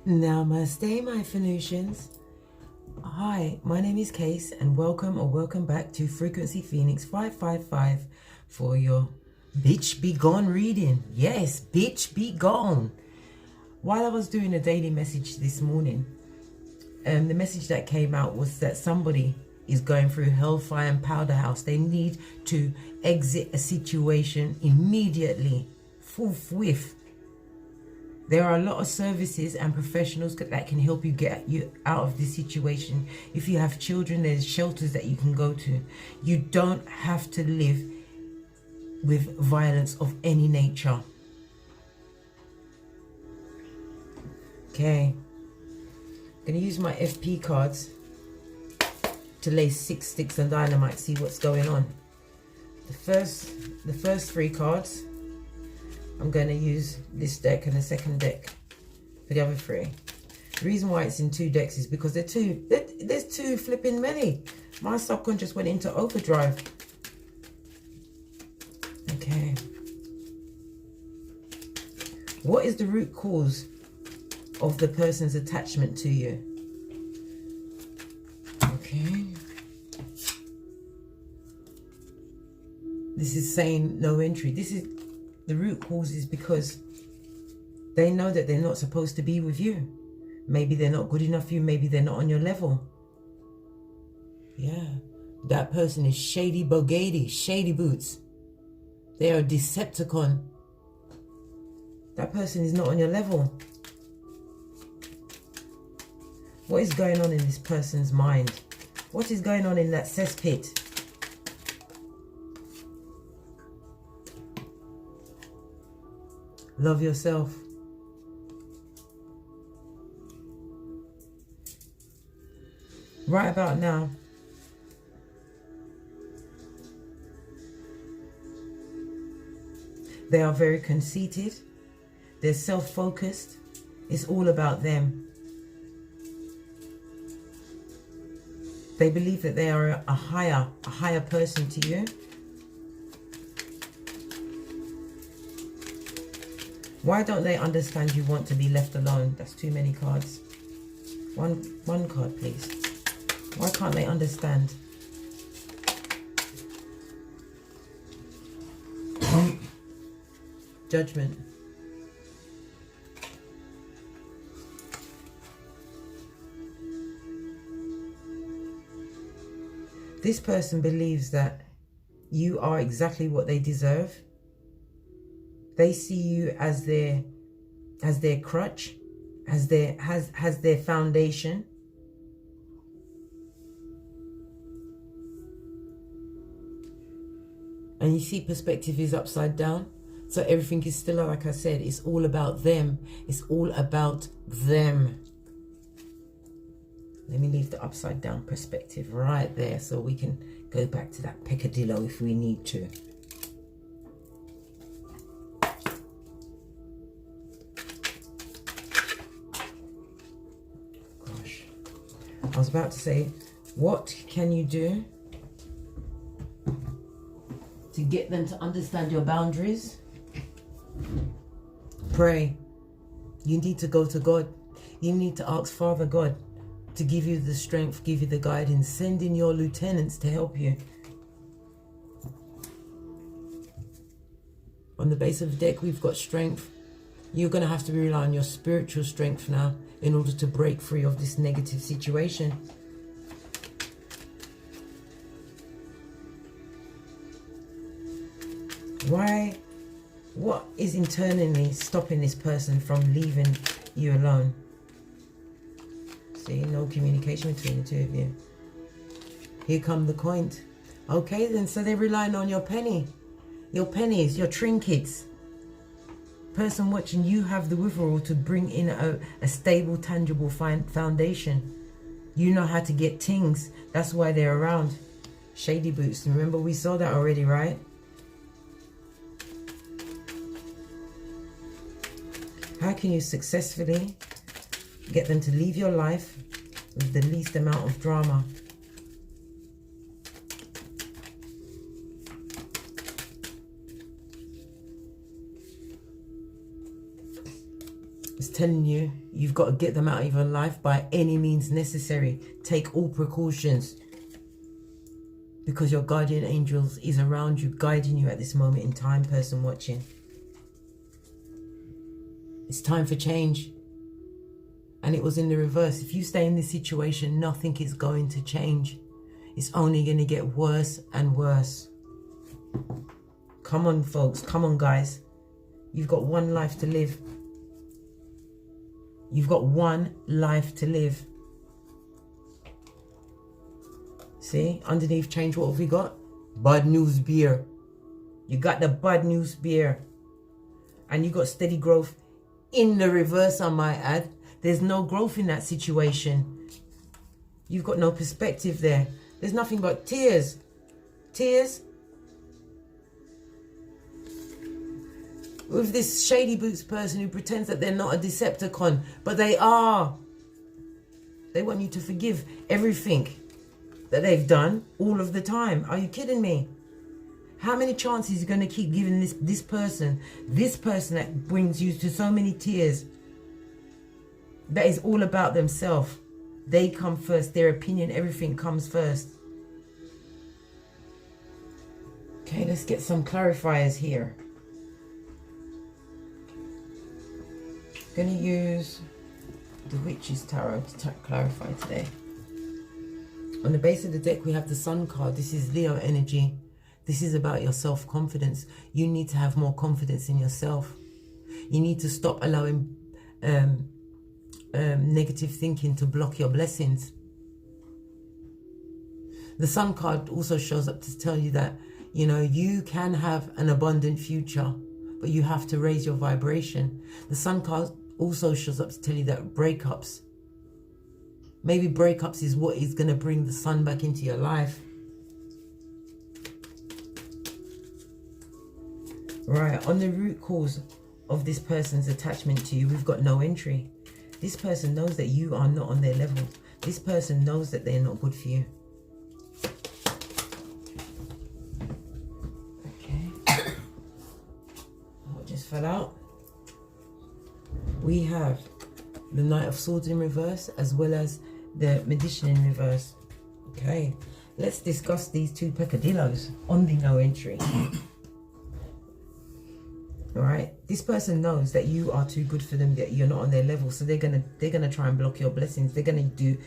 Namaste, my Phoenicians. Hi, my name is Case, and welcome back to Frequency Phoenix 555 for your Bitch Be Gone reading. Yes, bitch be gone. While I was doing a daily message this morning, the message that came out was that somebody is going through hellfire and powder house. They need to exit a situation immediately, forthwith. There are a lot of services and professionals that can help you get you out of this situation. If you have children, there's shelters that you can go to. You don't have to live with violence of any nature. Okay. I'm going to use my FP cards to lay 6 sticks of dynamite, see what's going on. The first 3 cards, I'm going to use this deck and the second deck for the other 3. The reason why it's in 2 decks is because there's too flipping many. My subconscious went into overdrive. Okay. What is the root cause of the person's attachment to you? Okay. This is saying no entry. This is the root cause is because they know that they're not supposed to be with you. Maybe they're not good enough for you. Maybe they're not on your level. Yeah. That person is shady bogady, shady boots. They are a Decepticon. That person is not on your level. What is going on in this person's mind? What is going on in that cesspit? Love yourself. Right about now, they are very conceited. They're self-focused. It's all about them. They believe that they are a higher person to you. Why don't they understand you want to be left alone? That's too many cards. One card, please. Why can't they understand? Judgment. This person believes that you are exactly what they deserve. They see you as their crutch, as their foundation. And you see, perspective is upside down. So everything is still, like I said, it's all about them. It's all about them. Let me leave the upside down perspective right there so we can go back to that peccadillo if we need to. Gosh. I was about to say, what can you do to get them to understand your boundaries? Pray. You need to go to God. You need to ask Father God to give you the strength, give you the guidance. Send in your lieutenants to help you. On the base of the deck, we've got strength. You're going to have to rely on your spiritual strength now in order to break free of this negative situation. Why? What is internally stopping this person from leaving you alone? See, no communication between the two of you. Here come the coin. Okay then, so they're relying on your penny. Your pennies, your trinkets. Person watching, you have the withdrawal to bring in a stable, tangible foundation. You know how to get things. That's why they're around. Shady boots. Remember, we saw that already, right? How can you successfully get them to leave your life with the least amount of drama? telling you, you've got to get them out of your life by any means necessary. Take all precautions. Because your guardian angels is around you, guiding you at this moment in time, person watching. It's time for change. And it was in the reverse. If you stay in this situation, nothing is going to change. It's only going to get worse and worse. Come on, folks. Come on, guys. You've got one life to live. You've got one life to live. See, underneath change, what have we got? Bad news beer. You got the bad news beer. And you got steady growth in the reverse, I might add. There's no growth in that situation. You've got no perspective there. There's nothing but tears. Tears. With this shady boots person who pretends that they're not a Decepticon, but they are. They want you to forgive everything that they've done all of the time. Are you kidding me? How many chances are you going to keep giving this person that brings you to so many tears, that is all about themselves? They come first. Their opinion, everything comes first. Okay, let's get some clarifiers here. I'm going to use the Witch's Tarot to clarify today. On the base of the deck, we have the Sun card. This is Leo energy. This is about your self-confidence. You need to have more confidence in yourself. You need to stop allowing negative thinking to block your blessings. The Sun card also shows up to tell you that, you know, you can have an abundant future, but you have to raise your vibration. The Sun card also shows up to tell you that breakups, maybe breakups is what is going to bring the sun back into your life. Right, on the root cause of this person's attachment to you, we've got no entry. This person knows that you are not on their level. This person knows that they're not good for you. Okay. What just fell out? We have the Knight of Swords in reverse, as well as the Magician in reverse. Okay, let's discuss these two peccadillos on the no entry. All right, this person knows that you are too good for them, that you're not on their level, so they're gonna try and block your blessings. They're gonna do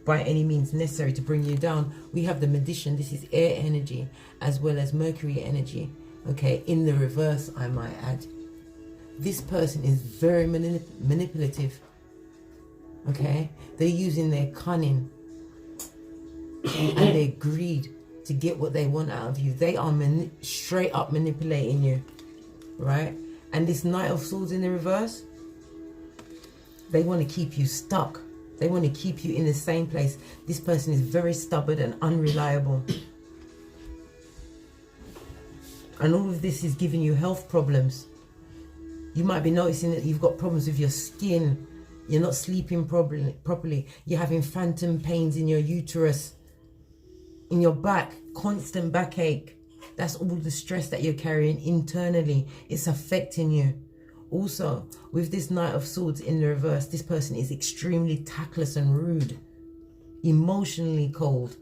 by any means necessary to bring you down. We have the Magician. This is air energy as well as Mercury energy. Okay, in the reverse, I might add. This person is very manipulative. Okay, they're using their cunning and their greed to get what they want out of you. They are straight up manipulating you, right? And this Knight of Swords in the reverse, they want to keep you stuck. They want to keep you in the same place. This person is very stubborn and unreliable. And all of this is giving you health problems. You might be noticing that you've got problems with your skin. You're not sleeping properly. You're having phantom pains in your uterus, in your back, constant backache. That's all the stress that you're carrying internally. It's affecting you. Also, with this Knight of Swords in the reverse, this person is extremely tactless and rude, emotionally cold.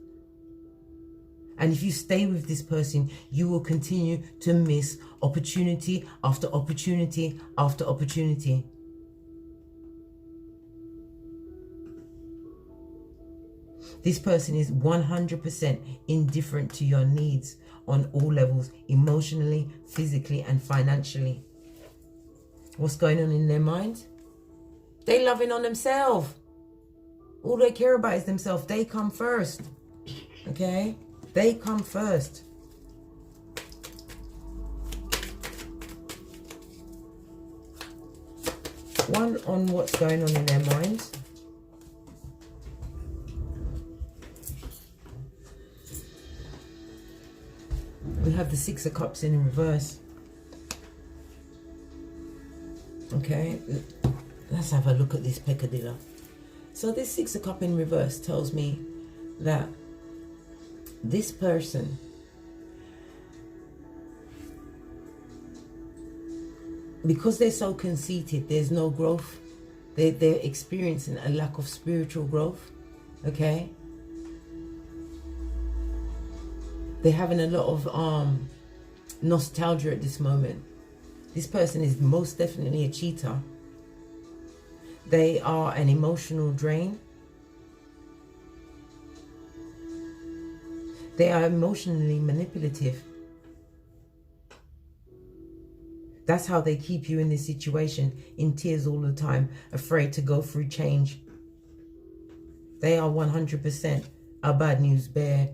And if you stay with this person, you will continue to miss opportunity after opportunity after opportunity. This person is 100% indifferent to your needs on all levels, emotionally, physically, and financially. What's going on in their mind? They loving on themselves. All they care about is themselves. They come first. Okay? They come first. One on what's going on in their minds. We have the Six of Cups in reverse. Okay, let's have a look at this peccadillo. So this Six of Cups in reverse tells me that this person because they're so conceited, there's no growth They're experiencing a lack of spiritual growth, okay? They're having a lot of nostalgia at this moment. This person is most definitely a cheater. They are an emotional drain. They are emotionally manipulative. That's how they keep you in this situation, in tears all the time, afraid to go through change. They are 100% a bad news bear.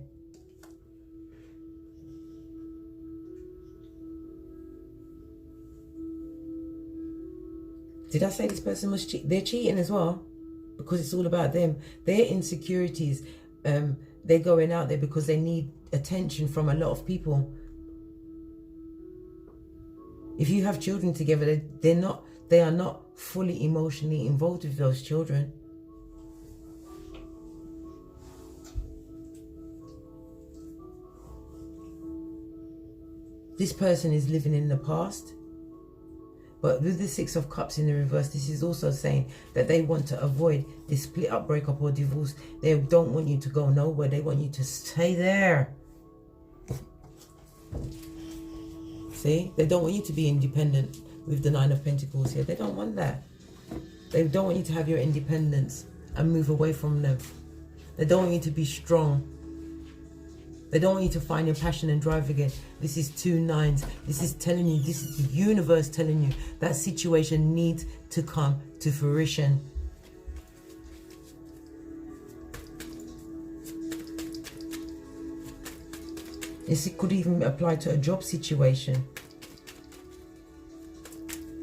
Did I say this person was they're cheating as well? Because it's all about them. Their insecurities, they're going out there because they need attention from a lot of people. If you have children together, they are not fully emotionally involved with those children. This person is living in the past. But with the Six of Cups in the reverse, this is also saying that they want to avoid this split up, break up, or divorce. They don't want you to go nowhere. They want you to stay there. See? They don't want you to be independent with the Nine of Pentacles here. They don't want that. They don't want you to have your independence and move away from them. They don't want you to be strong. They don't want you to find your passion and drive again. This is 2 9s. This is telling you, this is the universe telling you that situation needs to come to fruition. This could even apply to a job situation.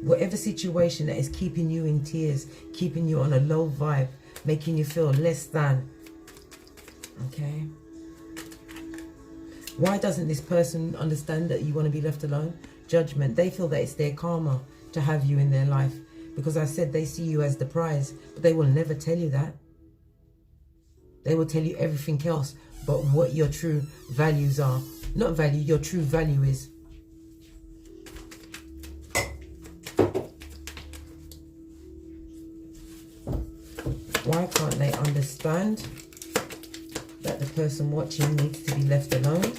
Whatever situation that is keeping you in tears, keeping you on a low vibe, making you feel less than. Okay. Why doesn't this person understand that you want to be left alone? Judgment. They feel that it's their karma to have you in their life. Because I said they see you as the prize. But they will never tell you that. They will tell you everything else. But what your true values are. Not value, your true value is. Why can't they understand that the person watching needs to be left alone?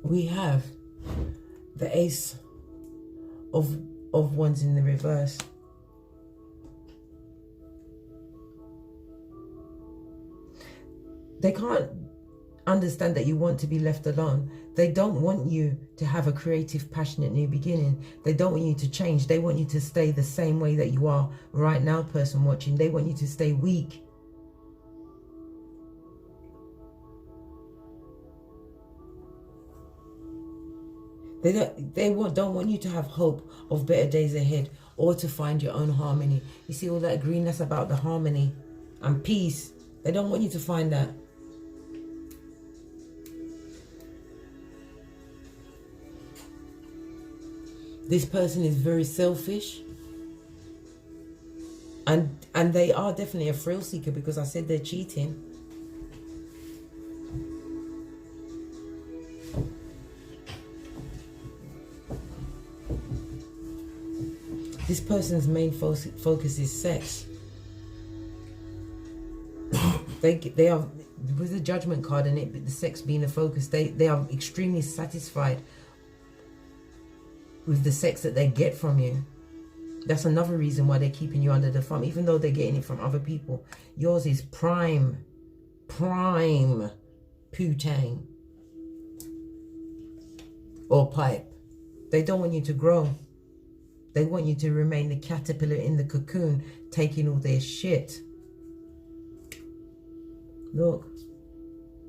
We have the Ace of Wands in the reverse. They can't understand that you want to be left alone. They don't want you to have a creative, passionate new beginning. They don't want you to change. They want you to stay the same way that you are right now, person watching. They want you to stay weak. They don't want you to have hope of better days ahead or to find your own harmony. You see all that green, that's about the harmony and peace. They don't want you to find that. This person is very selfish. And they are definitely a thrill seeker, because I said they're cheating. This person's main focus is sex. They are, with the Judgment card in it, but the sex being the focus, they are extremely satisfied with the sex that they get from you. That's another reason why they're keeping you under the thumb, even though they're getting it from other people. Yours is prime putang or pipe. They don't want you to grow. They want you to remain the caterpillar in the cocoon, taking all their shit. Look,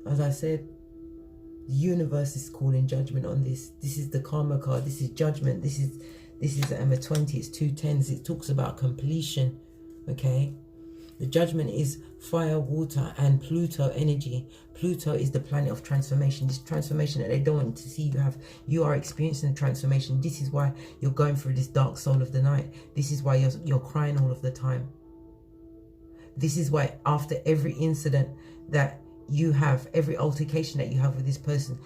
as I said, the universe is calling judgment on this. This is the karma card. This is judgment. This is a 20. It's 2 10s. It talks about completion. Okay. The judgment is fire, water, and Pluto energy. Pluto is the planet of transformation. This transformation that they don't want to see you have. You are experiencing transformation. This is why you're going through this dark soul of the night. This is why you're crying all of the time. This is why after every incident that you have, every altercation that you have with this person,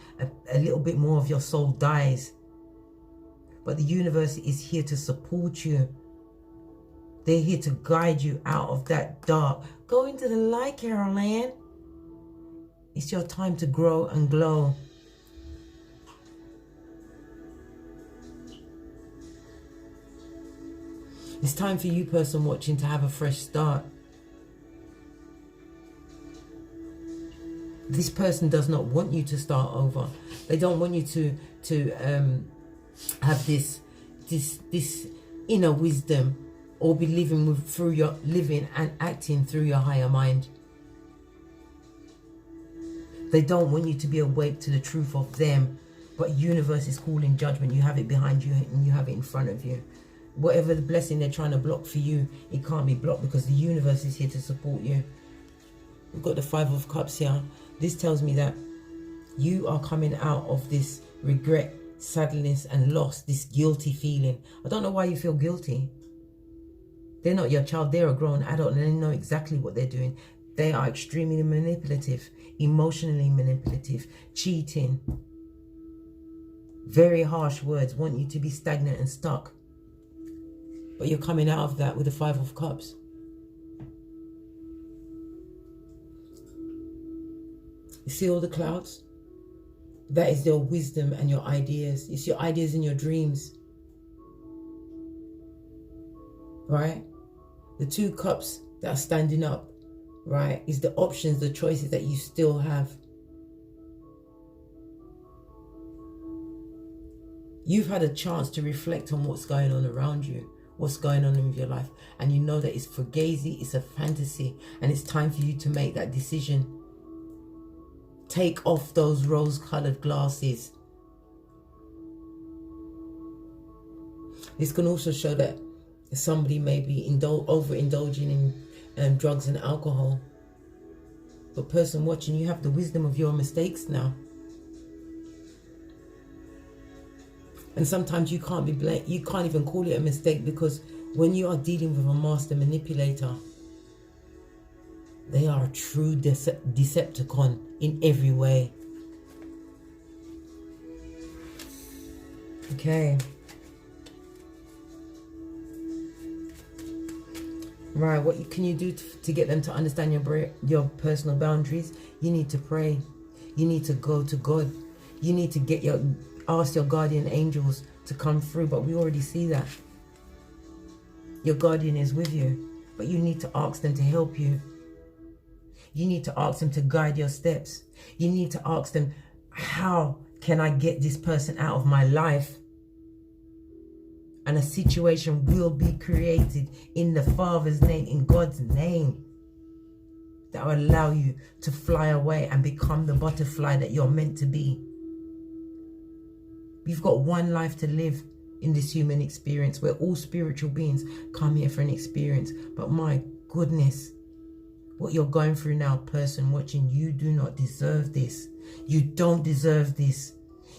a little bit more of your soul dies. But the universe is here to support you. They're here to guide you out of that dark. Go into the light, Carol Ann. It's your time to grow and glow. It's time for you, person watching, to have a fresh start. This person does not want you to start over. They don't want you to have this inner wisdom, or be living through your living and acting through your higher mind. They don't want you to be awake to the truth of them, but universe is calling judgment. You have it behind you and you have it in front of you. Whatever the blessing they're trying to block for you, it can't be blocked because the universe is here to support you. We've got the Five of Cups here. This tells me that you are coming out of this regret, sadness and loss, this guilty feeling. I don't know why you feel guilty. They're not your child, they're a grown adult and they know exactly what they're doing. They are extremely manipulative, emotionally manipulative, cheating. Very harsh words, want you to be stagnant and stuck. But you're coming out of that with the Five of Cups. You see all the clouds? That is your wisdom and your ideas. It's your ideas and your dreams. Right? The two cups that are standing up, right, is the options, the choices that you still have. You've had a chance to reflect on what's going on around you, what's going on in your life, and you know that it's fugazi, it's a fantasy, and it's time for you to make that decision. Take off those rose-colored glasses. This can also show that somebody may be overindulging in drugs and alcohol. But person watching, you have the wisdom of your mistakes now. And sometimes you can't be blamed. You can't even call it a mistake, because when you are dealing with a master manipulator, they are a true Decepticon in every way. Okay. Right, what can you do to get them to understand your personal boundaries? You need to pray. You need to go to God. You need to ask your guardian angels to come through, but we already see that. Your guardian is with you, but you need to ask them to help you. You need to ask them to guide your steps. You need to ask them, how can I get this person out of my life? And a situation will be created in the Father's name, in God's name, that will allow you to fly away and become the butterfly that you're meant to be. You've got one life to live in this human experience. We're all spiritual beings come here for an experience. But my goodness, what you're going through now, person watching, you do not deserve this. You don't deserve this.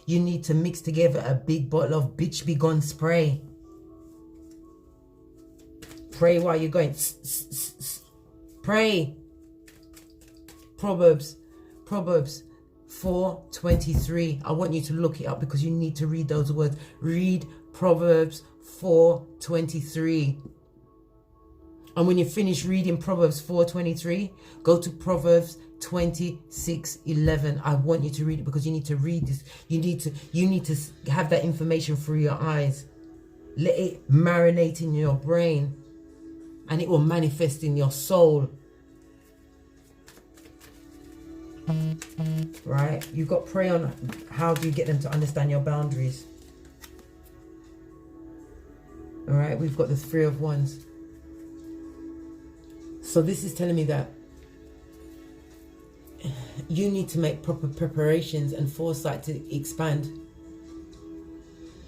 You need to mix together a big bottle of Bitch Be Gone spray. Pray while you're going. Pray. Proverbs 4:23. I want you to look it up because you need to read those words. Read Proverbs 4:23. And when you finish reading Proverbs 4:23, go to Proverbs 26:11. I want you to read it because you need to read this. You need to have that information through your eyes. Let it marinate in your brain, and it will manifest in your soul. Right? You've got to pray on how do you get them to understand your boundaries. All right? We've got the Three of Wands. So this is telling me that you need to make proper preparations and foresight to expand.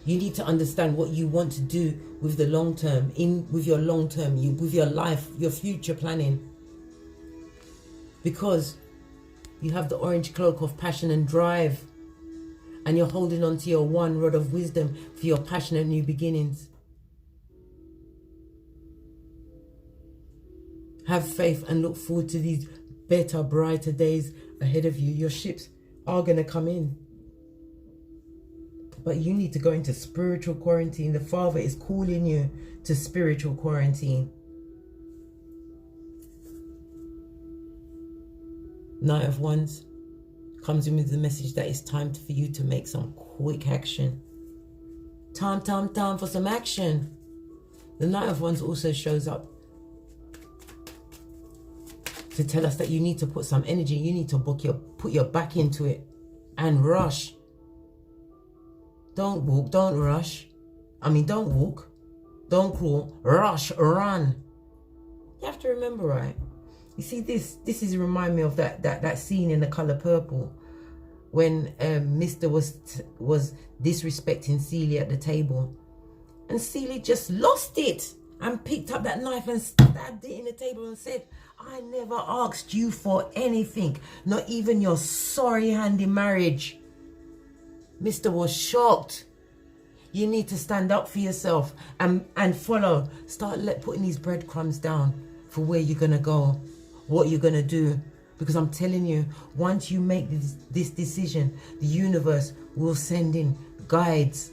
You need to understand what you want to do with the long term, with your long term, with your life, your future planning. Because you have the orange cloak of passion and drive, and you're holding on to your one rod of wisdom for your passionate new beginnings. Have faith and look forward to these better, brighter days ahead of you. Your ships are going to come in. But you need to go into spiritual quarantine. The Father is calling you to spiritual quarantine. Knight of Wands comes in with the message that it's time for you to make some quick action. Time for some action. The Knight of Wands also shows up to tell us that you need to put some energy. You need to put your back into it and rush. Don't walk, don't rush. Don't walk, don't crawl, rush, run. You have to remember, right? You see, this is remind me of that scene in The Color Purple when Mr. was disrespecting Celie at the table, and Celie just lost it and picked up that knife and stabbed it in the table and said, "I never asked you for anything, not even your sorry hand in marriage." Mr. was shocked. You need to stand up for yourself and follow. Start putting these breadcrumbs down for where you're going to go, what you're going to do. Because I'm telling you, once you make this decision, the universe will send in guides.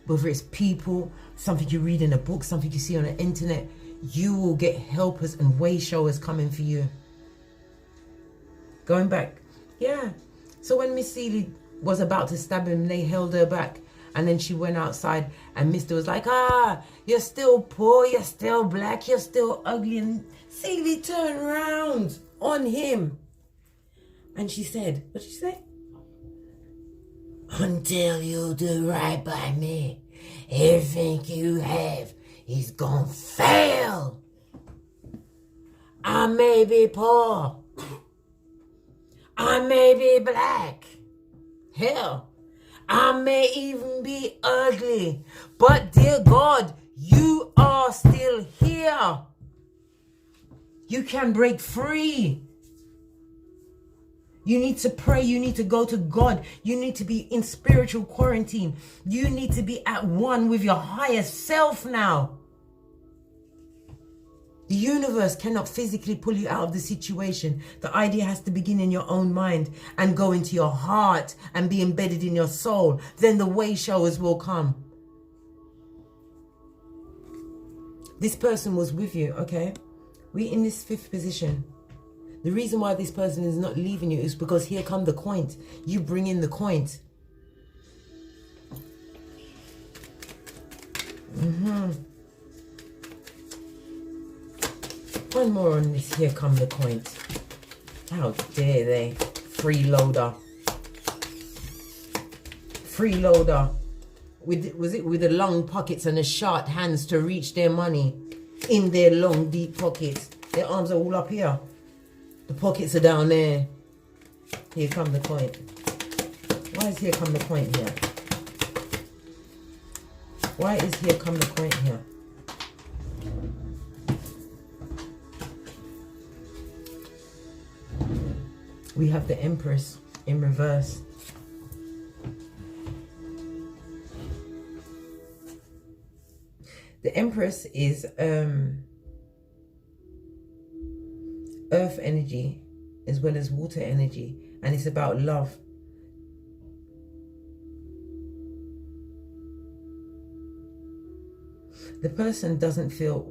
Whether it's people, something you read in a book, something you see on the internet, you will get helpers and way showers coming for you. Going back, yeah. So when Miss Celie was about to stab him, they held her back. And then she went outside and Mr. was like, you're still poor, you're still black, you're still ugly. And Celie turned around on him. And she said, what did she say? "Until you do right by me, everything you have is gonna fail. I may be poor. I may be black. Hell, I may even be ugly. But dear God, you are still here. You can break free. You need to pray. You need to go to God. You need to be in spiritual quarantine. You need to be at one with your higher self now. The universe cannot physically pull you out of the situation. The idea has to begin in your own mind and go into your heart and be embedded in your soul. Then the way showers will come. This person was with you, okay? We're in this fifth position. The reason why this person is not leaving you is because here come the coins. You bring in the coins. One more on this. Here come the coins. How dare they? Freeloader. Freeloader. Was it with the long pockets and the short hands to reach their money in their long deep pockets? Their arms are all up here. The pockets are down there. Here come the coin. Why is here come the coin here? Why is here come the coin here? We have the Empress in reverse. The Empress is earth energy as well as water energy, and it's about love. The person doesn't feel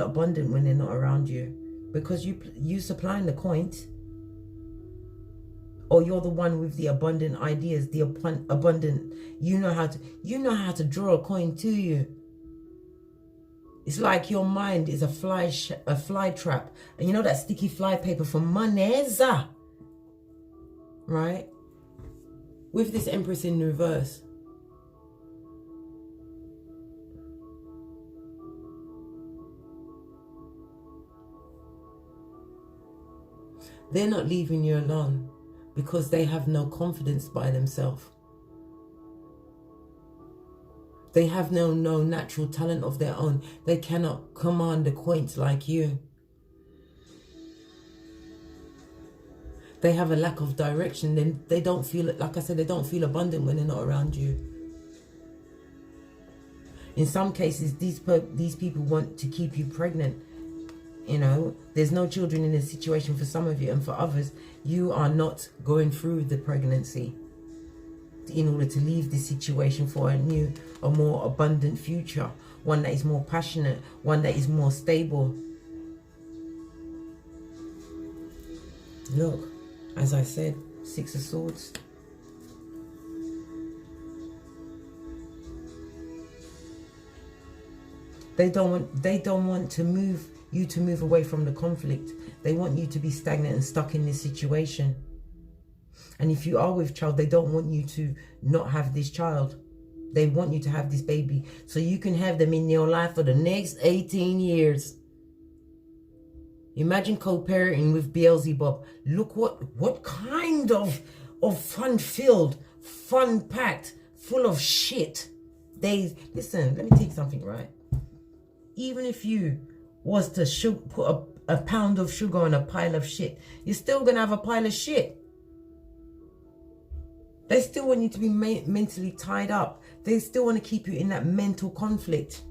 abundant when they're not around you, because you supplying the coins, or you're the one with the abundant ideas, the abundant. You know how to draw a coin to you. It's like your mind is a fly trap. And you know that sticky fly paper for monies? Right? With this Empress in reverse. They're not leaving you alone because they have no confidence by themselves. They have no natural talent of their own. They cannot command the coins like you. They have a lack of direction. Then they don't feel, like I said, they don't feel abundant when they're not around you. In some cases, these people want to keep you pregnant You know, there's no children in this situation for some of you, and for others, you are not going through the pregnancy in order to leave this situation for a new, a more abundant future, one that is more passionate, one that is more stable. Look, as I said, Six of Swords. They don't want to move you to move away from the conflict. They want you to be stagnant and stuck in this situation. And if you are with child, they don't want you to not have this child. They want you to have this baby so you can have them in your life for the next 18 years. Imagine co-parenting with Beelzebub. Look what kind of fun-filled, fun-packed, full of shit. Listen, let me tell you something, right? Even if you was to put a pound of sugar on a pile of shit, you're still going to have a pile of shit. They still want you to be mentally tied up. They still want to keep you in that mental conflict.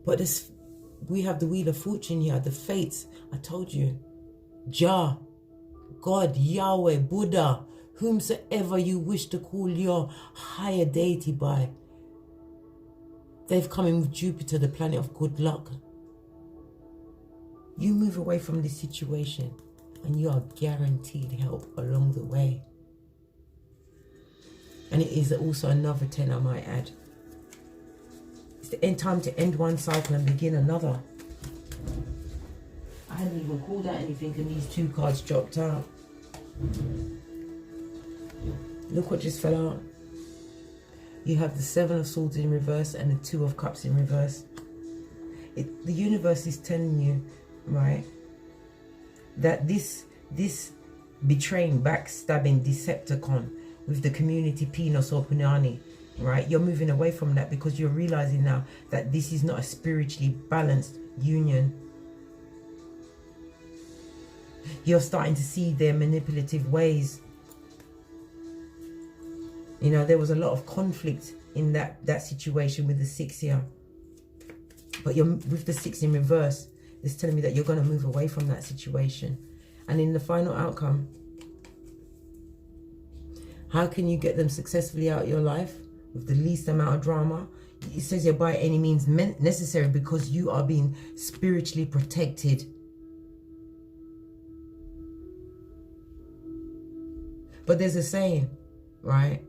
But we have the Wheel of Fortune here, the fates. I told you. Jah, God, Yahweh, Buddha, whomsoever you wish to call your higher deity by. They've come in with Jupiter, the planet of good luck. You move away from this situation and you are guaranteed help along the way. And it is also another 10, I might add. It's the end time to end one cycle and begin another. I hadn't even called out anything and these two cards dropped out. Look what just fell out. You have the Seven of Swords in reverse and the Two of Cups in reverse. The universe is telling you, right, that this betraying, backstabbing Decepticon with the community Pinos or Punani, right, you're moving away from that because you're realizing now that this is not a spiritually balanced union. You're starting to see their manipulative ways. You know, there was a lot of conflict in that situation with the 6 here. But you're with the 6 in reverse, it's telling me that you're going to move away from that situation. And in the final outcome, how can you get them successfully out of your life with the least amount of drama? It says you're by any means necessary because you are being spiritually protected. But there's a saying, right?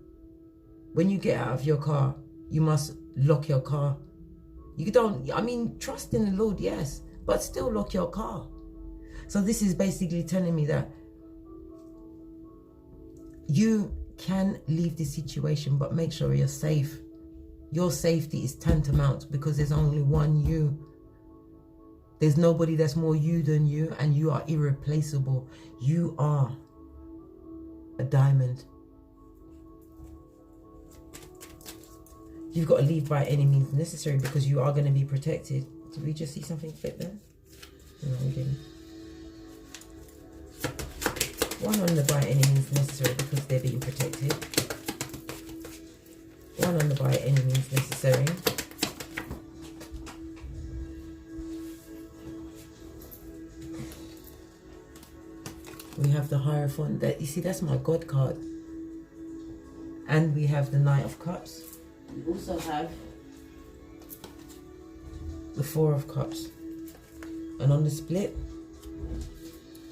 When you get out of your car, you must lock your car. You don't, I mean, trust in the Lord, yes, but still lock your car. So this is basically telling me that you can leave this situation, but make sure you're safe. Your safety is tantamount because there's only one you. There's nobody that's more you than you, and you are irreplaceable. You are a diamond. You've got to leave by any means necessary because you are going to be protected. Did we just see something fit there? No, we didn't. One on the by any means necessary because they're being protected. One on the by any means necessary. We have the Hierophant. That, you see, that's my God card. And we have the Knight of Cups. We also have the Four of Cups. And on the split,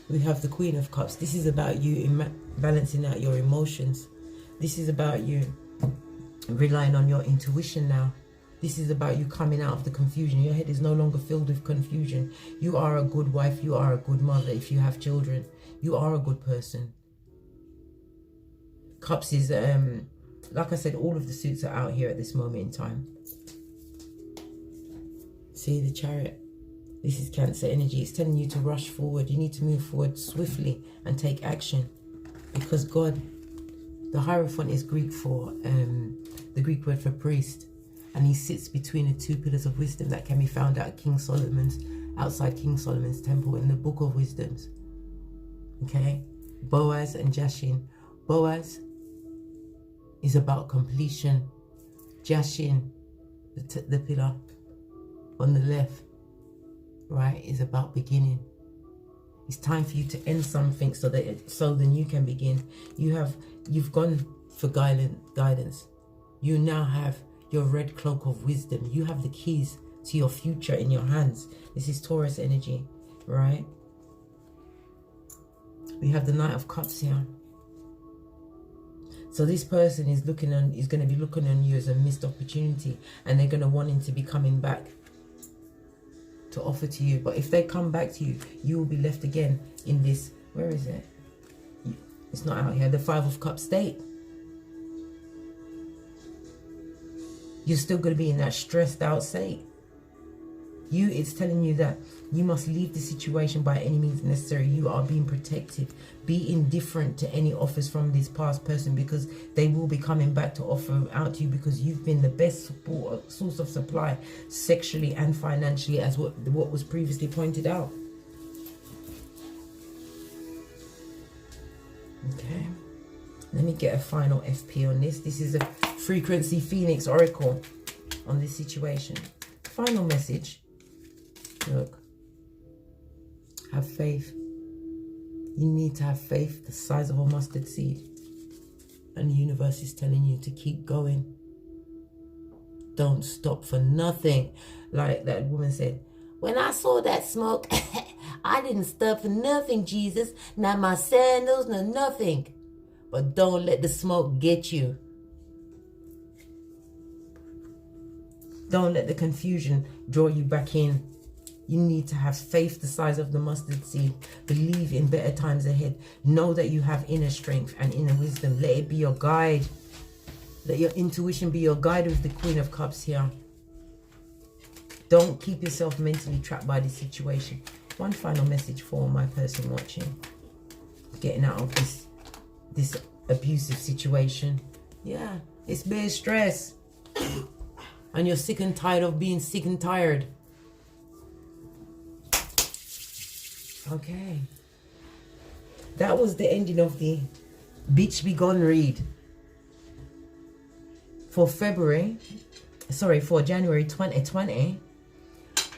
we have the Queen of Cups. This is about you balancing out your emotions. This is about you relying on your intuition now. This is about you coming out of the confusion. Your head is no longer filled with confusion. You are a good wife. You are a good mother if you have children. You are a good person. Cups is, like I said, all of the suits are out here at this moment in time. See the Chariot? This is Cancer energy. It's telling you to rush forward. You need to move forward swiftly and take action. Because God, the Hierophant is Greek for, the Greek word for priest. And he sits between the two pillars of wisdom that can be found outside King Solomon's temple in the Book of Wisdoms. Okay? Boaz and Jashin. Boaz is about completion. Jashin, the pillar on the left, right, is about beginning. It's time for you to end something so then you can begin. You've gone for guidance. You now have your red cloak of wisdom. You have the keys to your future in your hands. This is Taurus energy, right? We have the Knight of Cups here. So this person is going to be looking on you as a missed opportunity, and they're going to want to be coming back to offer to you. But if they come back to you, you will be left again in this, where is it? It's not out here, the Five of Cups state. You're still going to be in that stressed out state. It's telling you that you must leave the situation by any means necessary. You are being protected. Be indifferent to any offers from this past person, because they will be coming back to offer out to you, because you've been the best source of supply sexually and financially, as what was previously pointed out. Okay. Let me get a final FP on this. This is a Frequency Phoenix Oracle on this situation. Final message. Look, have faith. You need to have faith the size of a mustard seed. And the universe is telling you to keep going. Don't stop for nothing. Like that woman said, when I saw that smoke, I didn't stop for nothing, Jesus. Not my sandals, no nothing. But don't let the smoke get you. Don't let the confusion draw you back in. You need to have faith the size of the mustard seed. Believe in better times ahead. Know that you have inner strength and inner wisdom. Let it be your guide. Let your intuition be your guide with the Queen of Cups here. Don't keep yourself mentally trapped by this situation. One final message for my person watching. Getting out of this abusive situation. Yeah, it's bare stress. And you're sick and tired of being sick and tired. Okay. That was the ending of the Bitch Be Gone read. For January 2020.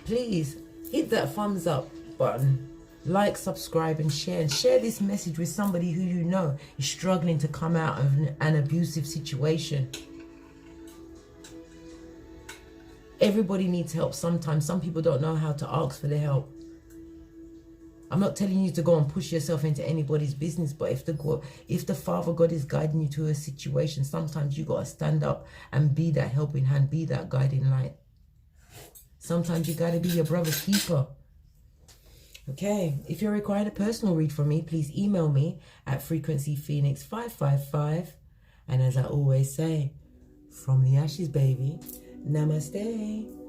Please hit that thumbs up button. Like, subscribe, and share. And share this message with somebody who you know is struggling to come out of an abusive situation. Everybody needs help sometimes. Some people don't know how to ask for the help. I'm not telling you to go and push yourself into anybody's business, but if the Father God is guiding you to a situation, sometimes you got to stand up and be that helping hand, be that guiding light. Sometimes you got to be your brother's keeper. Okay, if you require a personal read from me, please email me at frequencyphoenix555. And as I always say, from the ashes, baby, namaste.